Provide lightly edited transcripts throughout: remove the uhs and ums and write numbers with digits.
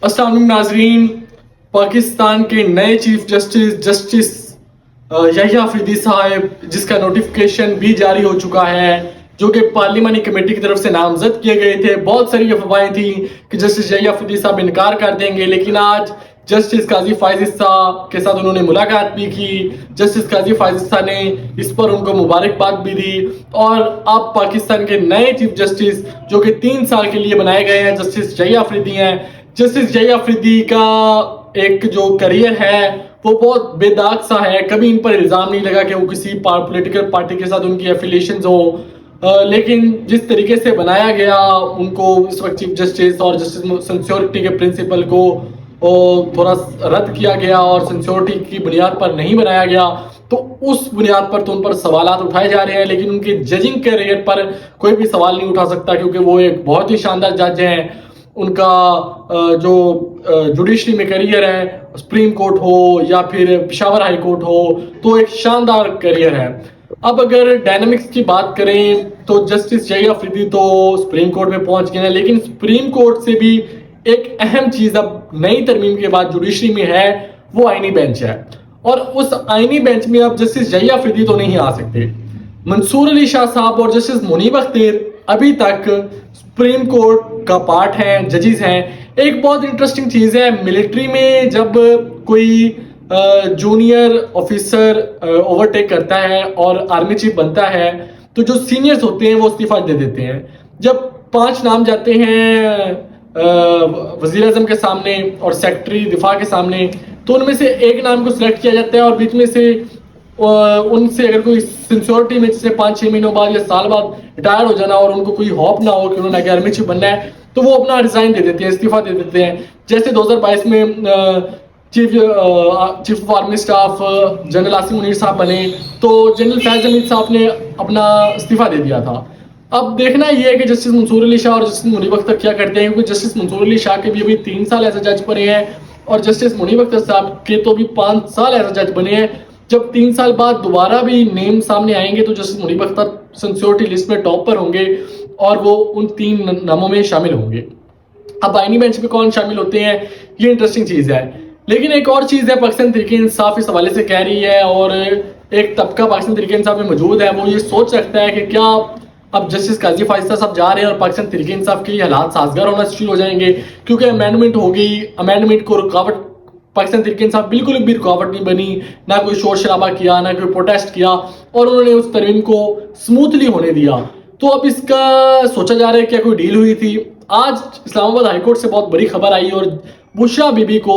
अस्सलाम वालेकुम नाजरीन। पाकिस्तान के नए चीफ जस्टिस यहिया अफरीदी साहब, जिसका नोटिफिकेशन भी जारी हो चुका है, जो कि पार्लिमानी कमेटी की तरफ से नामजद किए गए थे। बहुत सारी अफवाहें थी कि जस्टिस यहिया अफरीदी साहब इनकार कर देंगे, लेकिन आज जस्टिस काजी फाइज ईसा के साथ उन्होंने मुलाकात भी की। जस्टिस काजी फाइज ईसा ने इस पर उनको मुबारकबाद भी दी और अब पाकिस्तान के नए चीफ जस्टिस, जो कि 3 साल के लिए बनाए गए हैं, जस्टिस यहिया अफरीदी हैं। जस्टिस यहिया अफरीदी का एक जो करियर है वो बहुत बेदाग सा है। कभी इन पर इल्ज़ाम नहीं लगा कि वो किसी पॉलिटिकल पार्टी के साथ उनकी एफिलिएशंस हो, लेकिन जिस तरीके से बनाया गया उनको इस वक्त चीफ जस्टिस और जस्टिस सिंसियोरिटी के प्रिंसिपल को थोड़ा रद्द किया गया और सिंसियोरिटी की बुनियाद पर नहीं बनाया गया, तो उस बुनियाद पर तो उन पर सवालात उठाए जा रहे हैं, लेकिन उनके जजिंग करियर पर कोई भी सवाल नहीं उठा सकता, क्योंकि वो एक बहुत ही शानदार जज हैं। उनका जो जुडिशरी में करियर है, सुप्रीम कोर्ट हो या फिर पेशावर हाई कोर्ट हो, तो एक शानदार करियर है। अब अगर डायनामिक्स की बात करें तो जस्टिस यहिया अफरीदी तो सुप्रीम कोर्ट में पहुंच गए हैं, लेकिन सुप्रीम कोर्ट से भी एक अहम चीज अब नई तरमीम के बाद जुडिशरी में है, वो आईनी बेंच है। और उस आईनी बेंच में अब जस्टिस यहिया अफरीदी तो नहीं आ सकते। मंसूर अली शाह साहब और जस्टिस मुनीब अख्तर अभी तक सुप्रीम कोर्ट का पार्ट है, जजेस हैं। एक बहुत इंटरेस्टिंग चीज है, मिलिट्री में जब कोई जूनियर ऑफिसर ओवरटेक करता है और आर्मी चीफ बनता है, तो जो सीनियर्स होते हैं वो इस्तीफा दे देते हैं। जब 5 नाम जाते हैं वजीर आजम के सामने और सेक्रेटरी दिफा के सामने, तो उनमें से एक नाम को सिलेक्ट किया जाता है और बीच में से उनसे अगर कोई सिंसियोरिटी में जैसे 5-6 महीनों बाद या साल बाद रिटायर हो जाना और उनको कोई होप ना हो कि उन्होंने आर्मी चीफ बनना है, तो वो अपना रिजाइन दे देते हैं, इस्तीफा दे देते हैं। जैसे 2022 में chief of army staff general Asim Munir साहब बने, तो जनरल फैज हमीद साहब ने अपना इस्तीफा दे दिया था। अब देखना ये है कि जस्टिस मंसूर अली शाह और जस्टिस मुनीब अख्तर क्या करते हैं, क्योंकि जस्टिस मंसूर अली शाह के भी अभी 3 साल एज जज बने हैं और जस्टिस मुनीब अख्तर साहब के तो भी 5 साल एज जज बने हैं। जब 3 साल बाद दोबारा भी नेम सामने आएंगे तो जस्टिस मुनीब अख्तर सिंसियोरिटी लिस्ट में टॉप पर होंगे और वो उन 3 नामों में शामिल होंगे। अब आईनी बेंच पे कौन शामिल होते हैं, ये इंटरेस्टिंग चीज है। लेकिन एक और चीज है, पाकिस्तान तहरीक इंसाफ इस हवाले से कह रही है और एक तबका पाकिस्तान तहरीक इंसाफ में मौजूद है, वो ये सोच रखता है कि क्या अब जस्टिस काजी फाइज ईसा साहब जा रहे हैं और पाकिस्तान तहरीक इंसाफ के हालात साजगार होना शुरू हो जाएंगे, क्योंकि अमेंडमेंट हो गई। अमेंडमेंट को रुकावट पाकिस्तान तहरीक इंसाफ बिल्कुल भी रुकावट नहीं बनी, ना कोई शोर शराबा किया, ना कोई प्रोटेस्ट किया और उन्होंने उस तरमीम को स्मूथली होने दिया। तो अब इसका सोचा जा रहा है क्या कोई डील हुई थी। आज इस्लामाबाद हाईकोर्ट से बहुत बड़ी खबर आई और बुशरा बीबी को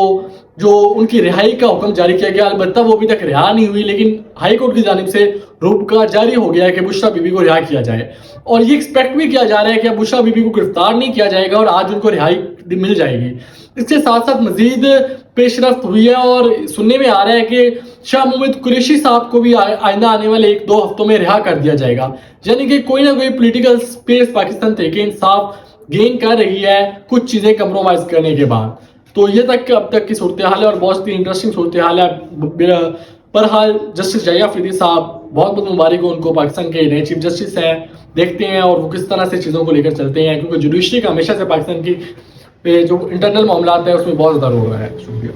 जो उनकी रिहाई का हुक्म जारी किया गया, अलबत्ता वो अभी तक रिहा नहीं हुई, लेकिन हाई कोर्ट की जानिब से रुबका जारी हो गया है कि बुशरा बीबी को रिहा किया जाए और ये एक्सपेक्ट भी किया जा रहा है कि अब बुशरा बीबी को गिरफ्तार नहीं किया जाएगा और आज उनको रिहाई मिल जाएगी। इसके साथ साथ मजीद पेशरफ्त हुई है और सुनने में आ रहा है कि शाह मोहम्मद कुरैशी साहब को भी आइंदा आने वाले 1-2 हफ्तों में रिहा कर दिया जाएगा। यानी कि कोई ना कोई political space Pakistan Tehreek Insaf gain कर रही है कुछ चीजें कंप्रोमाइज करने के बाद। तो ये तक अब तक की सूरत हाल है और बहुत ही इंटरेस्टिंग सूरत हाल है। बहरहाल जस्टिस यहिया अफरीदी साहब, बहुत बहुत मुबारक हो उनको, पाकिस्तान के नए चीफ जस्टिस हैं। देखते हैं और वो किस तरह से चीज़ों को लेकर चलते हैं, क्योंकि जुडिशरी का हमेशा से पाकिस्तान की जो इंटरनल मामला है उसमें बहुत ज़्यादा रोल रहा है। शुक्रिया।